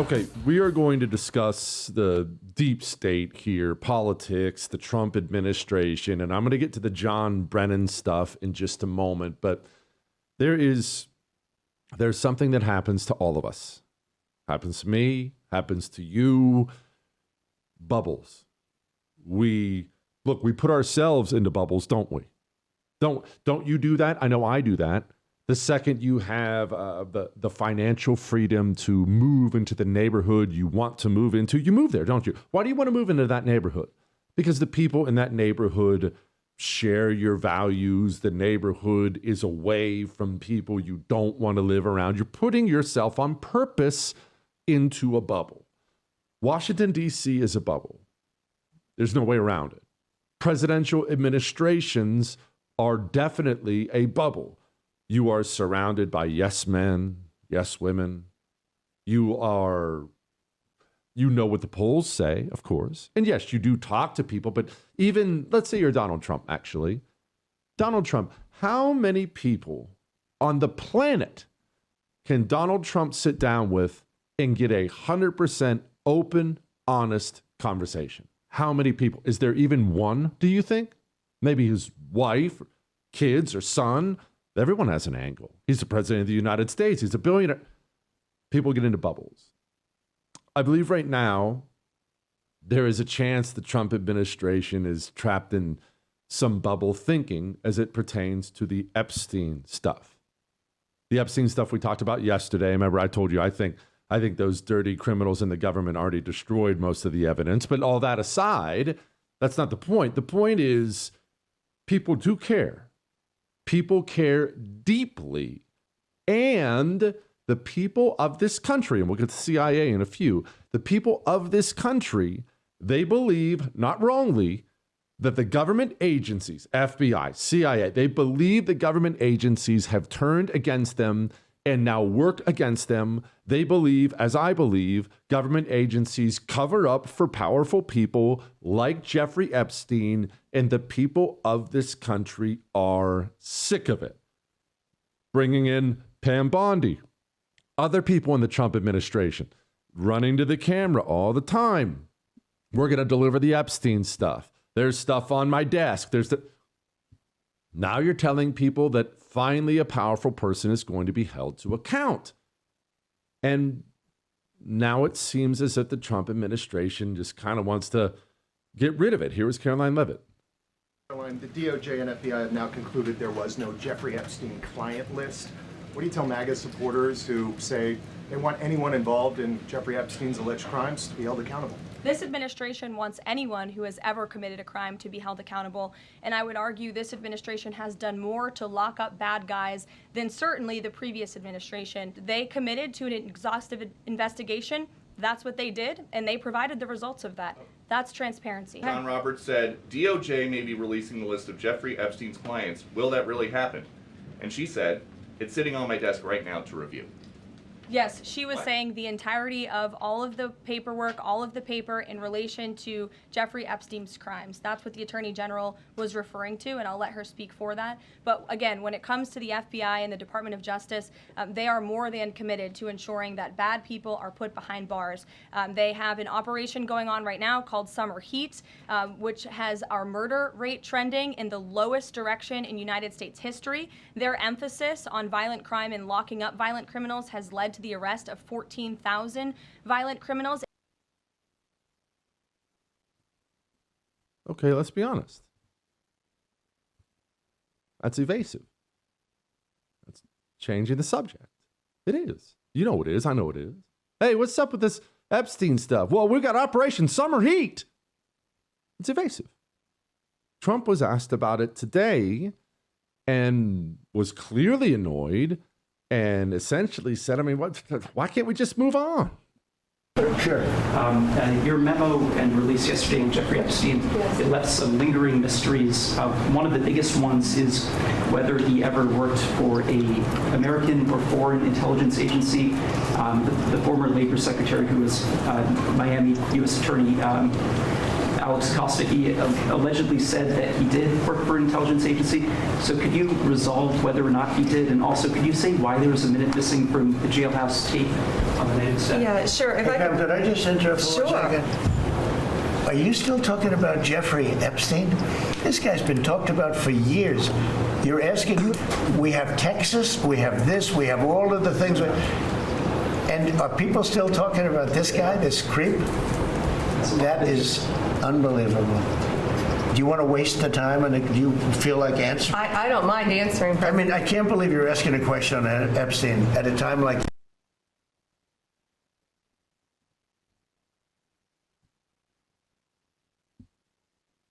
Okay, we are going to discuss the deep state here, politics, the Trump administration, and I'm going to get to the John Brennan stuff in just a moment. But there's something that happens to all of us. Happens to me, happens to you. Bubbles. We put ourselves into bubbles, don't we? Don't you do that? I know I do that. The second you have the financial freedom to move into the neighborhood you want to move into, you move there, don't you? Why do you want to move into that neighborhood? Because the people in that neighborhood share your values. The neighborhood is away from people you don't want to live around. You're putting yourself on purpose into a bubble. Washington, D.C. is a bubble. There's no way around it. Presidential administrations are definitely a bubble. You are surrounded by yes men, yes women. You know what the polls say, of course. And yes, you do talk to people, but even, let's say you're Donald Trump, actually. Donald Trump, how many people on the planet can Donald Trump sit down with and get 100% open, honest conversation? How many people? Is there even one, do you think? Maybe his wife, kids, or son. Everyone has an angle. He's the president of the United States. He's a billionaire. People get into bubbles. I believe right now there is a chance the Trump administration is trapped in some bubble thinking as it pertains to the Epstein stuff. The Epstein stuff we talked about yesterday. Remember, I told you I think those dirty criminals in the government already destroyed most of the evidence. But all that aside, that's not the point. The point is people do care. People care deeply. And the people of this country, and we'll get to the CIA in a few, the people of this country, they believe, not wrongly, that the government agencies, FBI, CIA, they believe the government agencies have turned against them and now work against them. They believe, as I believe, government agencies cover up for powerful people like Jeffrey Epstein, and the people of this country are sick of it. Bringing in Pam Bondi, other people in the Trump administration, running to the camera all the time. We're going to deliver the Epstein stuff. There's stuff on my desk. Now you're telling people that finally a powerful person is going to be held to account. And now it seems as if the Trump administration just kind of wants to get rid of it. Here is Caroline Levitt. Caroline, the DOJ and FBI have now concluded there was no Jeffrey Epstein client list. What do you tell MAGA supporters who say they want anyone involved in Jeffrey Epstein's alleged crimes to be held accountable? This administration wants anyone who has ever committed a crime to be held accountable, and I would argue this administration has done more to lock up bad guys than certainly the previous administration. They committed to an exhaustive investigation. That's what they did, and they provided the results of that. That's transparency. John Roberts said, DOJ may be releasing the list of Jeffrey Epstein's clients. Will that really happen? And she said, it's sitting on my desk right now to review. Yes, she was saying the entirety of all of the paperwork, all of the paper in relation to Jeffrey Epstein's crimes. That's what the Attorney General was referring to, and I'll let her speak for that. But again, when it comes to the FBI and the Department of Justice, they are more than committed to ensuring that bad people are put behind bars. They have an operation going on right now called Summer Heat, which has our murder rate trending in the lowest direction in United States history. Their emphasis on violent crime and locking up violent criminals has led to the arrest of 14,000 violent criminals. Okay, let's be honest. That's evasive. That's changing the subject. It is. You know it is. I know it is. Hey, what's up with this Epstein stuff? Well, we got Operation Summer Heat. It's evasive. Trump was asked about it today and was clearly annoyed and essentially said, I mean, why can't we just move on? Sure. Your memo and release yesterday on Jeffrey Epstein, it left some lingering mysteries. One of the biggest ones is whether he ever worked for a American or foreign intelligence agency. The former labor secretary, who was Miami U.S. attorney, Alex Acosta, he allegedly said that he did work for an intelligence agency. So could you resolve whether or not he did? And also, could you say why there was a minute missing from the jailhouse tape on the night of the set? Yeah, sure. If I Could I just interrupt for 1 second? Are you still talking about Jeffrey Epstein? This guy's been talked about for years. You're asking, we have Texas, we have this, we have all of the things. And are people still talking about this guy, this creep? That is unbelievable. Do you want to waste the time, and do you feel like answering? I don't mind answering. I mean, I can't believe you're asking a question on Epstein at a time like that.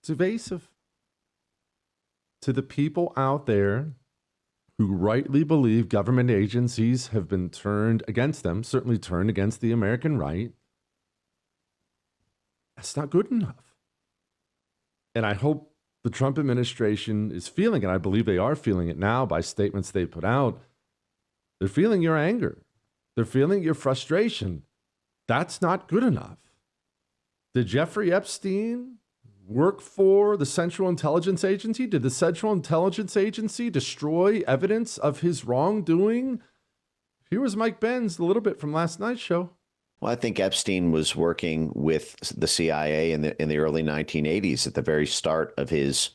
It's evasive to the people out there who rightly believe government agencies have been turned against them, certainly turned against the American right. That's not good enough. And I hope the Trump administration is feeling it. I believe they are feeling it now by statements they put out. They're feeling your anger. They're feeling your frustration. That's not good enough. Did Jeffrey Epstein work for the Central Intelligence Agency? Did the Central Intelligence Agency destroy evidence of his wrongdoing? Here was Mike Benz a little bit from last night's show. Well, I think Epstein was working with the CIA in the early 1980s at the very start of his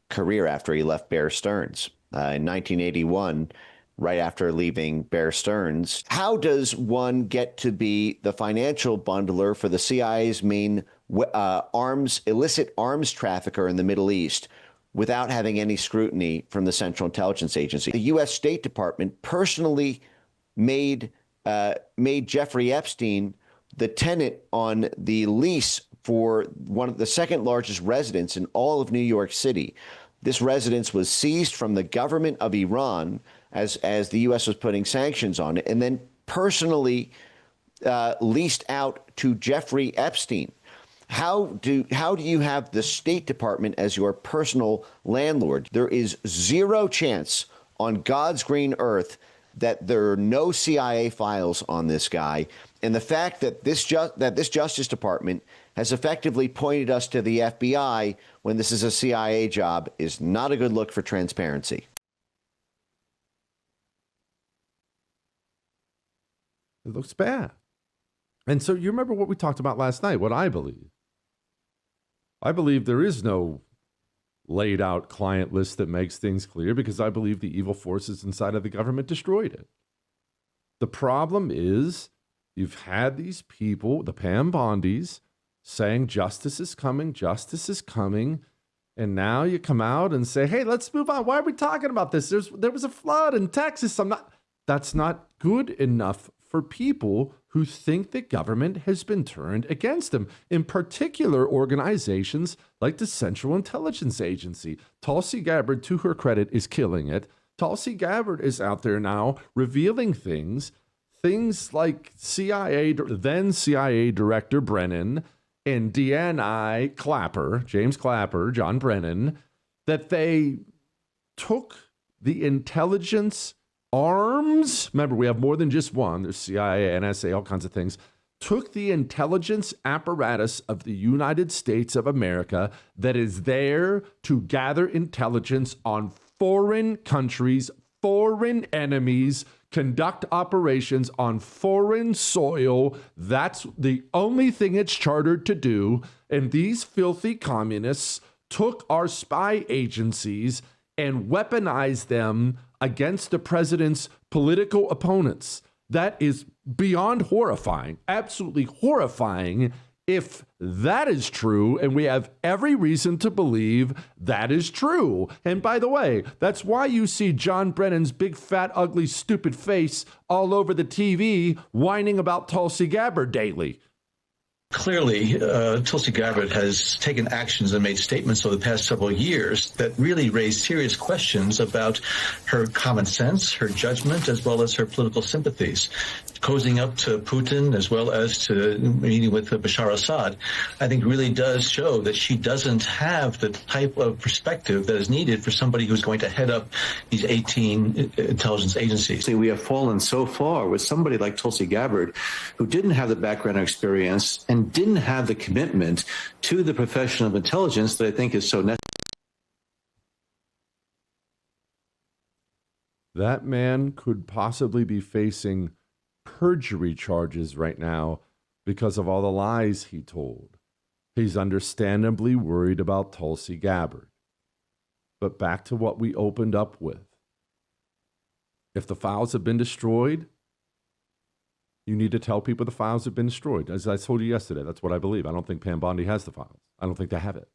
career after he left Bear Stearns. In 1981, right after leaving Bear Stearns, how does one get to be the financial bundler for the CIA's main illicit arms trafficker in the Middle East without having any scrutiny from the Central Intelligence Agency? The U.S. State Department personally made Jeffrey Epstein the tenant on the lease for one of the second largest residence in all of New York City. This residence was seized from the government of Iran as the U.S. was putting sanctions on it, and then personally leased out to Jeffrey Epstein. How do you have the State Department as your personal landlord? There is zero chance on God's green earth that there are no CIA files on this guy. And the fact that this Justice Department has effectively pointed us to the FBI when this is a CIA job is not a good look for transparency. It looks bad. And so you remember what we talked about last night, what I believe. I believe there is no laid out client list that makes things clear because I believe the evil forces inside of the government destroyed it. The problem is you've had these people, the Pam Bondis, saying justice is coming, and now you come out and say, hey, let's move on. Why are we talking about this? There was a flood in Texas. That's not good enough for people who think that government has been turned against them, in particular organizations like the Central Intelligence Agency. Tulsi Gabbard, to her credit, is killing it. Tulsi Gabbard is out there now revealing things like then CIA Director Brennan and DNI Clapper, James Clapper, John Brennan, that they took the intelligence arms, remember, we have more than just one. There's CIA, NSA, all kinds of things. Took the intelligence apparatus of the United States of America that is there to gather intelligence on foreign countries, foreign enemies, conduct operations on foreign soil. That's the only thing it's chartered to do. And these filthy communists took our spy agencies and weaponized them against the president's political opponents. That is beyond horrifying, absolutely horrifying if that is true, and we have every reason to believe that is true. And by the way, that's why you see John Brennan's big, fat, ugly, stupid face all over the TV whining about Tulsi Gabbard daily. Clearly, Tulsi Gabbard has taken actions and made statements over the past several years that really raise serious questions about her common sense, her judgment, as well as her political sympathies. cozying up to Putin as well as to meeting with Bashar Assad, I think really does show that she doesn't have the type of perspective that is needed for somebody who's going to head up these 18 intelligence agencies. We have fallen so far with somebody like Tulsi Gabbard, who didn't have the background experience and didn't have the commitment to the profession of intelligence that I think is so necessary. That man could possibly be facing perjury charges right now because of all the lies he told. He's understandably worried about Tulsi Gabbard. But back to what we opened up with. If the files have been destroyed, you need to tell people the files have been destroyed. As I told you yesterday, that's what I believe. I don't think Pam Bondi has the files. I don't think they have it.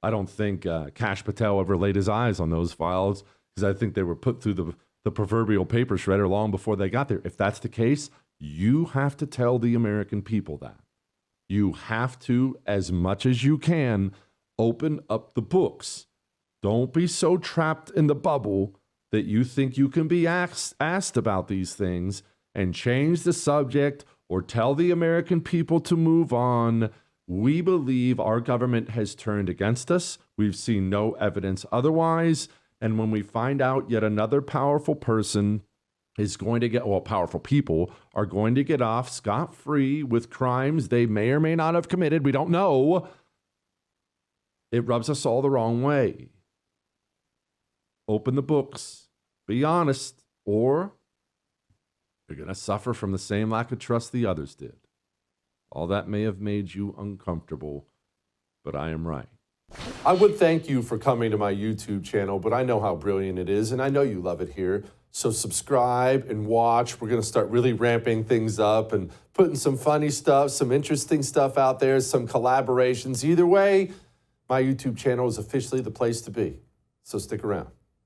I don't think Kash Patel ever laid his eyes on those files, because I think they were put through the proverbial paper shredder long before they got there. If that's the case, you have to tell the American people that. You have to, as much as you can, open up the books. Don't be so trapped in the bubble that you think you can be asked about these things and change the subject or tell the American people to move on. We believe our government has turned against us. We've seen no evidence otherwise. And when we find out yet another powerful person is going to get, well, powerful people are going to get off scot-free with crimes they may or may not have committed, we don't know, it rubs us all the wrong way. Open the books, be honest, or you're going to suffer from the same lack of trust the others did. All that may have made you uncomfortable, but I am right. I would thank you for coming to my YouTube channel, but I know how brilliant it is, and I know you love it here. So subscribe and watch. We're going to start really ramping things up and putting some funny stuff, some interesting stuff out there, some collaborations. Either way, my YouTube channel is officially the place to be. So stick around.